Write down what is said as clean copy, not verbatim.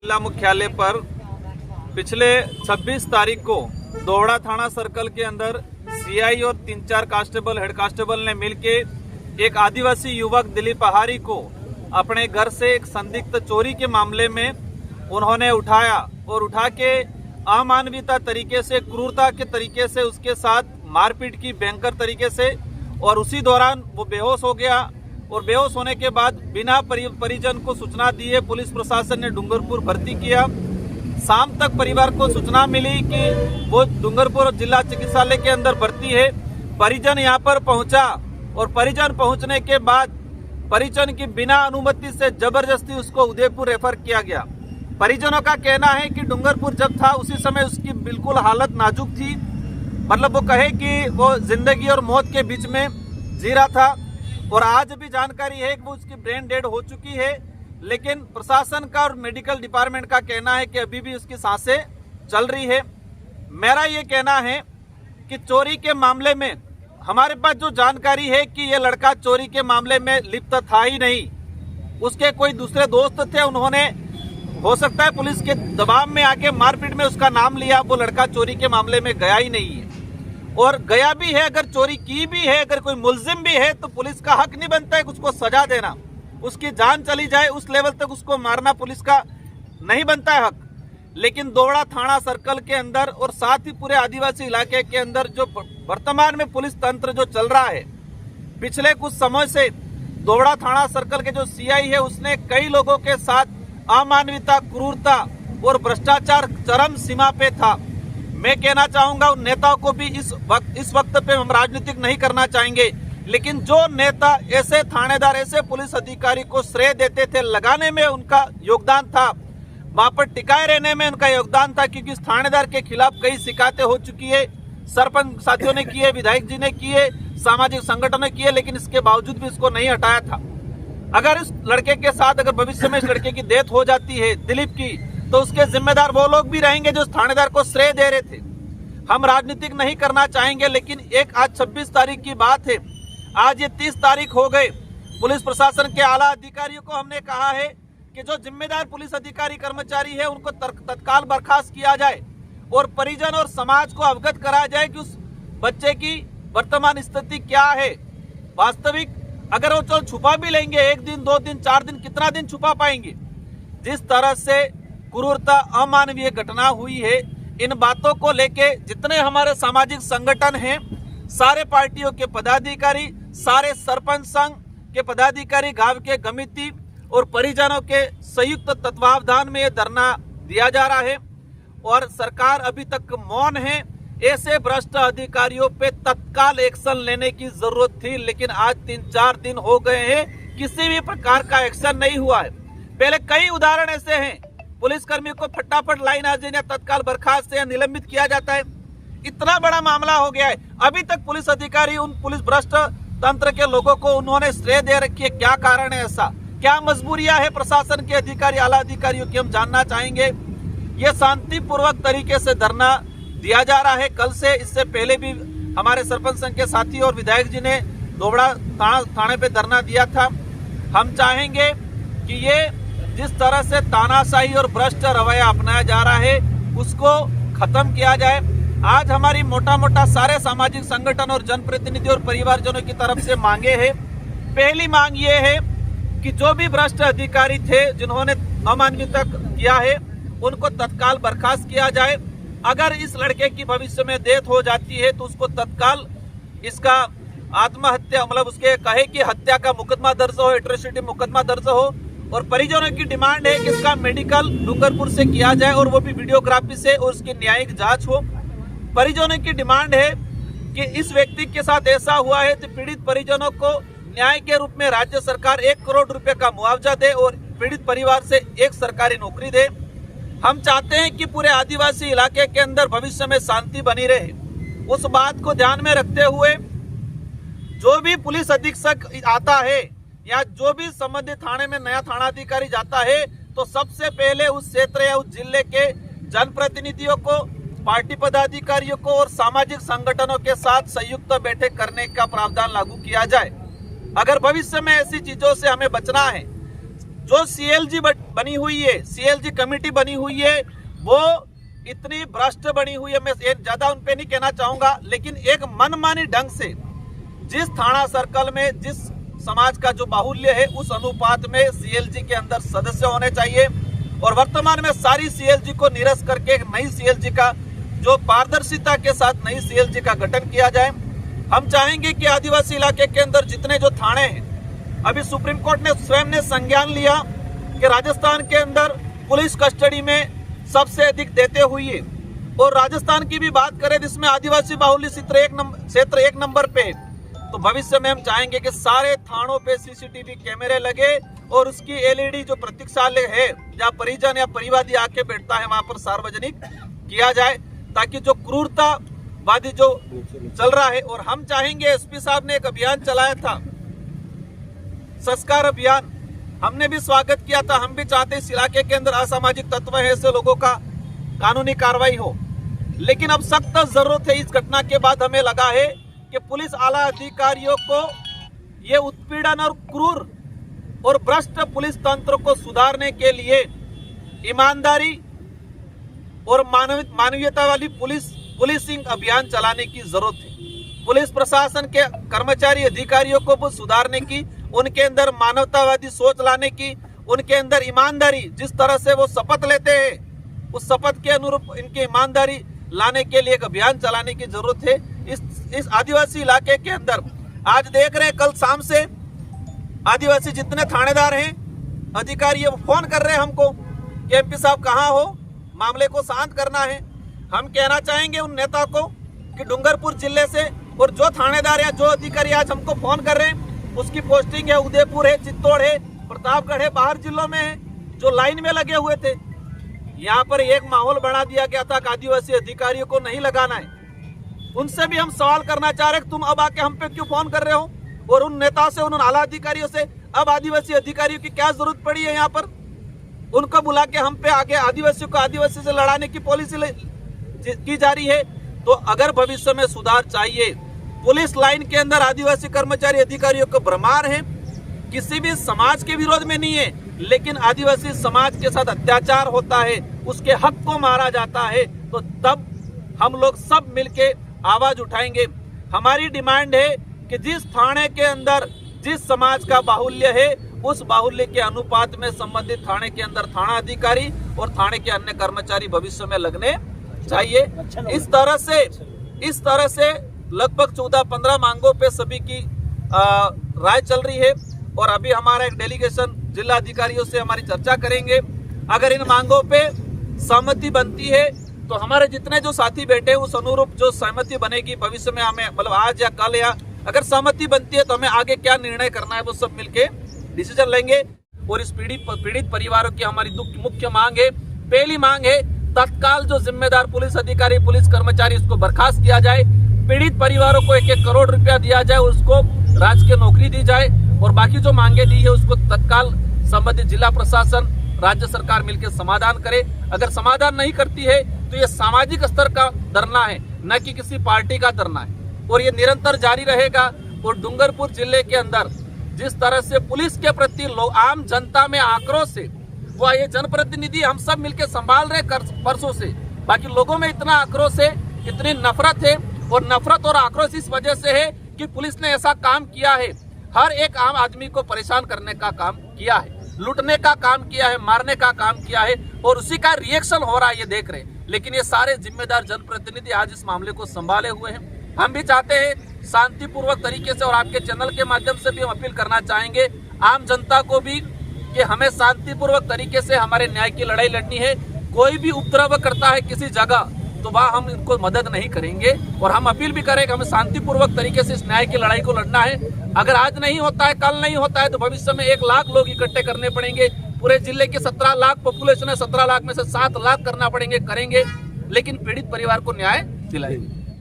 जिला मुख्यालय पर पिछले 26 तारीख को दोहड़ा थाना सर्कल के अंदर सीआई और 3-4 कांस्टेबल हेड कांस्टेबल ने मिलके एक आदिवासी युवक दिलीप आहारी को अपने घर से एक संदिग्ध चोरी के मामले में उन्होंने उठाया और उठा के अमानवीयता तरीके से, क्रूरता के तरीके से उसके साथ मारपीट की भयंकर तरीके से, और उसी दौरान वो बेहोश हो गया। और बेहोश होने के बाद बिना परिजन को सूचना दिए पुलिस प्रशासन ने डूंगरपुर भर्ती किया। शाम तक परिवार को सूचना मिली कि वो डूंगरपुर जिला चिकित्सालय के अंदर भर्ती है। परिजन यहाँ पर पहुंचा और परिजन पहुंचने के बाद परिजन की बिना अनुमति से जबरदस्ती उसको उदयपुर रेफर किया गया। परिजनों का कहना है कि डूंगरपुर जब था उसी समय उसकी बिल्कुल हालत नाजुक थी, मतलब वो कहे कि वो जिंदगी और मौत के बीच में जी रहा था। और आज भी जानकारी है कि वो उसकी ब्रेन डेड हो चुकी है, लेकिन प्रशासन का और मेडिकल डिपार्टमेंट का कहना है कि अभी भी उसकी सांसें चल रही है। मेरा ये कहना है कि चोरी के मामले में हमारे पास जो जानकारी है कि ये लड़का चोरी के मामले में लिप्त था ही नहीं। उसके कोई दूसरे दोस्त थे, उन्होंने हो सकता है पुलिस के दबाव में आके मारपीट में उसका नाम लिया। वो लड़का चोरी के मामले में गया ही नहीं है, और गया भी है, अगर चोरी की भी है, अगर कोई मुलजिम भी है तो पुलिस का हक नहीं बनता है कि उसको सजा देना। उसकी जान चली जाए उस लेवल तक उसको मारना पुलिस का नहीं बनता है हक। लेकिन दोहड़ा थाना सर्कल के अंदर और साथ ही पूरे आदिवासी इलाके के अंदर जो वर्तमान में पुलिस तंत्र जो चल रहा है, पिछले कुछ समय से दोहड़ा थाना सर्कल के जो सीआई है उसने कई लोगों के साथ अमानवीयता, क्रूरता और भ्रष्टाचार चरम सीमा पे था। मैं कहना चाहूंगा उन नेताओं को भी इस वक्त पे हम राजनीतिक नहीं करना चाहेंगे, लेकिन जो नेता ऐसे थानेदार, ऐसे पुलिस अधिकारी को श्रेय देते थे, लगाने में उनका योगदान था, वहां पर टिकाए रहने में उनका योगदान था, क्योंकि इस थानेदार के खिलाफ कई शिकायतें हो चुकी है, सरपंच साथियों ने किए, विधायक जी ने किए, सामाजिक संगठनों ने किए, लेकिन इसके बावजूद भी इसको नहीं हटाया था। अगर इस लड़के के साथ अगर भविष्य में इस लड़के की डेथ हो जाती है, दिलीप की, तो उसके जिम्मेदार वो लोग भी रहेंगे जो थानेदार को श्रेय दे रहे थे। हम राजनीतिक नहीं करना चाहेंगे, लेकिन एक आज 26 तारीख की बात है, आज ये 30 तारीख हो गए। पुलिस प्रशासन के आला अधिकारियों को हमने कहा है कि जो जिम्मेदार पुलिस अधिकारी कर्मचारी है उनको तत्काल बर्खास्त किया जाए और परिजन और समाज को अवगत कराया जाए कि उस बच्चे की वर्तमान स्थिति क्या है। वास्तविक अगर वो चल छुपा भी लेंगे, 1 दिन 2 दिन 4 दिन, कितना दिन छुपा पाएंगे। जिस तरह से क्रूरता, अमानवीय घटना हुई है, इन बातों को लेके जितने हमारे सामाजिक संगठन हैं, सारे पार्टियों के पदाधिकारी, सारे सरपंच संघ के पदाधिकारी, गांव के समिति और परिजनों के संयुक्त तत्वावधान में ये धरना दिया जा रहा है। और सरकार अभी तक मौन है। ऐसे भ्रष्ट अधिकारियों पे तत्काल एक्शन लेने की जरूरत थी, लेकिन आज 3-4 दिन हो गए हैं, किसी भी प्रकार का एक्शन नहीं हुआ है। पहले कई उदाहरण ऐसे हैं, पुलिसकर्मी को फटाफट लाइन आ जाए, तत्काल बर्खास्त या निलंबित किया जाता है। इतना बड़ा मामला हो गया है, अभी तक पुलिस अधिकारी उन पुलिस भ्रष्ट तंत्र के लोगों को उन्होंने श्रेय दे रखी है। क्या कारण है ऐसा, क्या मजबूरियां है प्रशासन के अधिकारी, आला अधिकारियों की, हम जानना चाहेंगे। ये शांतिपूर्वक तरीके से धरना दिया जा रहा है कल से। इससे पहले भी हमारे सरपंच संघ के साथी और विधायक जी ने दोहड़ा थाने पे धरना दिया था। हम चाहेंगे कि ये जिस तरह से तानाशाही और भ्रष्ट रवैया अपनाया जा रहा है उसको खत्म किया जाए। आज हमारी मोटा सारे सामाजिक संगठन और जनप्रतिनिधि और परिवारजनों की तरफ से मांगे हैं। पहली मांग ये है कि जो भी भ्रष्ट अधिकारी थे जिन्होंने अमानवीयता किया है उनको तत्काल बर्खास्त किया जाए। अगर इस लड़के की भविष्य में डेथ हो जाती है तो उसको तत्काल इसका आत्महत्या, मतलब उसके कहे कि हत्या का मुकदमा दर्ज हो, एट्रोसिटी मुकदमा दर्ज हो। और परिजनों की डिमांड है कि इसका मेडिकल डूंगरपुर से किया जाए और वो भी वीडियोग्राफी से, और उसकी न्यायिक जांच हो। परिजनों की डिमांड है कि इस व्यक्ति के साथ ऐसा हुआ है तो पीड़ित परिजनों को न्याय के रूप में राज्य सरकार 1 करोड़ रुपए का मुआवजा दे और पीड़ित परिवार से एक सरकारी नौकरी दे। हम चाहते हैं कि पूरे आदिवासी इलाके के अंदर भविष्य में शांति बनी रहे। उस बात को ध्यान में रखते हुए जो भी पुलिस अधीक्षक आता है या जो भी संबंधित थाने में नया थानाधिकारी जाता है तो सबसे पहले उस क्षेत्र या उस जिले के जनप्रतिनिधियों को, पार्टी पदाधिकारियों को और सामाजिक संगठनों के साथ संयुक्त बैठक करने का प्रावधान लागू किया जाए। अगर भविष्य में ऐसी चीजों से हमें बचना है, जो सीएलजी बनी हुई है, सीएलजी कमेटी बनी हुई है, वो इतनी भ्रष्ट बनी हुई है। मैं ज्यादा उन पे नहीं कहना चाहूंगा, लेकिन एक मनमानी ढंग से जिस थाना सर्कल में जिस समाज का जो बाहुल्य है उस अनुपात में सीएलजी के अंदर सदस्य होने चाहिए और वर्तमान में सारी सीएलजी को निरस्त करके एक नई सीएलजी का जो पारदर्शिता के साथ नई सीएलजी का गठन किया जाए। हम चाहेंगे कि आदिवासी इलाके के अंदर जितने जो थाने हैं, अभी सुप्रीम कोर्ट ने स्वयं ने संज्ञान लिया कि राजस्थान के अंदर पुलिस कस्टडी में सबसे अधिक देते हुए, और राजस्थान की भी बात करें जिसमें आदिवासी बाहुल्य क्षेत्र एक नंबर पे, तो भविष्य में हम चाहेंगे कि सारे थानों पे सीसीटीवी कैमरे लगे और उसकी एलईडी जो प्रतीक्षालय है जहाँ परिजन या परिवादी आके बैठता है वहां पर सार्वजनिक किया जाए, ताकि जो क्रूरतावादी जो चल रहा है। और हम चाहेंगे, एसपी साहब ने एक अभियान चलाया था, संस्कार अभियान, हमने भी स्वागत किया था। हम भी चाहते इस इलाके के अंदर असामाजिक तत्व है ऐसे लोगों का कानूनी कार्रवाई हो, लेकिन अब सख्त जरूरत है। इस घटना के बाद हमें लगा है कि पुलिस आला अधिकारियों को ये उत्पीड़न और क्रूर और भ्रष्ट पुलिस तंत्र को सुधारने के लिए ईमानदारी और मानवीयता वाली पुलिसिंग अभियान चलाने की जरूरत है। पुलिस प्रशासन के कर्मचारी अधिकारियों को भी सुधारने की, उनके अंदर मानवतावादी सोच लाने की, उनके अंदर ईमानदारी, जिस तरह से वो शपथ लेते हैं उस शपथ के अनुरूप इनकी ईमानदारी लाने के लिए एक अभियान चलाने की जरूरत है। इस आदिवासी इलाके के अंदर आज देख रहे हैं, कल शाम से आदिवासी जितने थानेदार हैं, अधिकारी फोन कर रहे हैं हमको कि एमपी साहब कहाँ हो, मामले को शांत करना है। हम कहना चाहेंगे उन नेता को कि डूंगरपुर जिले से और जो थानेदार या जो अधिकारी आज हमको फोन कर रहे हैं उसकी पोस्टिंग है उदयपुर है, चित्तौड़ है, प्रतापगढ़ है, बाहर जिलों में है, जो लाइन में लगे हुए थे। यहाँ पर एक माहौल बना दिया गया था कि आदिवासी अधिकारियों को नहीं लगाना है। उनसे भी हम सवाल करना चाह रहे हैं, तुम अब आके हम पे क्यों फोन कर रहे हो, और उन नेताओं से, उन आला अधिकारियों से अब आदिवासी अधिकारियों की क्या जरूरत पड़ी है। यहाँ पर उनको बुला के हम पे आगे आदिवासियों को आदिवासी से लड़ाने की पॉलिसी की जा रही है। तो अगर भविष्य में सुधार चाहिए, पुलिस लाइन के अंदर आदिवासी कर्मचारी अधिकारियों को भ्रमार है, किसी भी समाज के विरोध में नहीं है, लेकिन आदिवासी समाज के साथ अत्याचार होता है, उसके हक को मारा जाता है, तो तब हम लोग सब मिलके आवाज उठाएंगे। हमारी डिमांड है कि जिस थाने के अंदर जिस समाज का बाहुल्य है उस बाहुल्य के अनुपात में संबंधित थाने के अंदर थाना अधिकारी और थाने के अन्य कर्मचारी भविष्य में लगने चाहिए। इस तरह से लगभग 14-15 मांगों पे सभी की राय चल रही है और अभी हमारा एक डेलीगेशन जिला अधिकारियों से हमारी चर्चा करेंगे। अगर इन मांगों पे सहमति बनती है तो हमारे जितने जो साथी बैठे उस अनुरूप जो सहमति बनेगी भविष्य में हमें, मतलब आज या कल, या अगर सहमति बनती है तो हमें आगे क्या निर्णय करना है वो सब मिलके डिसीजन लेंगे। और इस पीड़ित परिवारों की हमारी मुख्य मांग है, पहली मांग है तत्काल जो जिम्मेदार पुलिस अधिकारी, पुलिस कर्मचारी, उसको बर्खास्त किया जाए। पीड़ित परिवारों को 1-1 करोड़ रुपया दिया जाए, उसको राजकीय नौकरी दी जाए और बाकी जो मांगे दी है उसको तत्काल संबंधित जिला प्रशासन, राज्य सरकार मिलकर समाधान करे। अगर समाधान नहीं करती है तो ये सामाजिक स्तर का धरना है, न कि किसी पार्टी का धरना है, और ये निरंतर जारी रहेगा। और डूंगरपुर जिले के अंदर जिस तरह से पुलिस के प्रति आम जनता में आक्रोश है, वो ये जनप्रतिनिधि हम सब मिलकर संभाल रहे परसों से, बाकी लोगों में इतना आक्रोश है, इतनी नफरत है, और नफरत और आक्रोश इस वजह से है कि पुलिस ने ऐसा काम किया है, हर एक आम आदमी को परेशान करने का काम किया है, लूटने का काम किया है, मारने का काम किया है, और उसी का रिएक्शन हो रहा है, ये देख रहे हैं। लेकिन ये सारे जिम्मेदार जनप्रतिनिधि आज इस मामले को संभाले हुए हैं। हम भी चाहते हैं शांतिपूर्वक तरीके से, और आपके चैनल के माध्यम से भी हम अपील करना चाहेंगे आम जनता को भी कि हमें शांतिपूर्वक तरीके से हमारे न्याय की लड़ाई लड़नी है। कोई भी उपद्रव करता है किसी जगह तो वहाँ हम इनको मदद नहीं करेंगे, और हम अपील भी करेंगे हमें शांतिपूर्वक तरीके से इस न्याय की लड़ाई को लड़ना है। अगर आज नहीं होता है, कल नहीं होता है, तो भविष्य में 1 लाख लोग इकट्ठे करने पड़ेंगे। पूरे जिले के 17 लाख पॉपुलेशन है, 17 लाख में से 7 लाख करना पड़ेंगे, करेंगे, लेकिन पीड़ित परिवार को न्याय दिलाएंगे।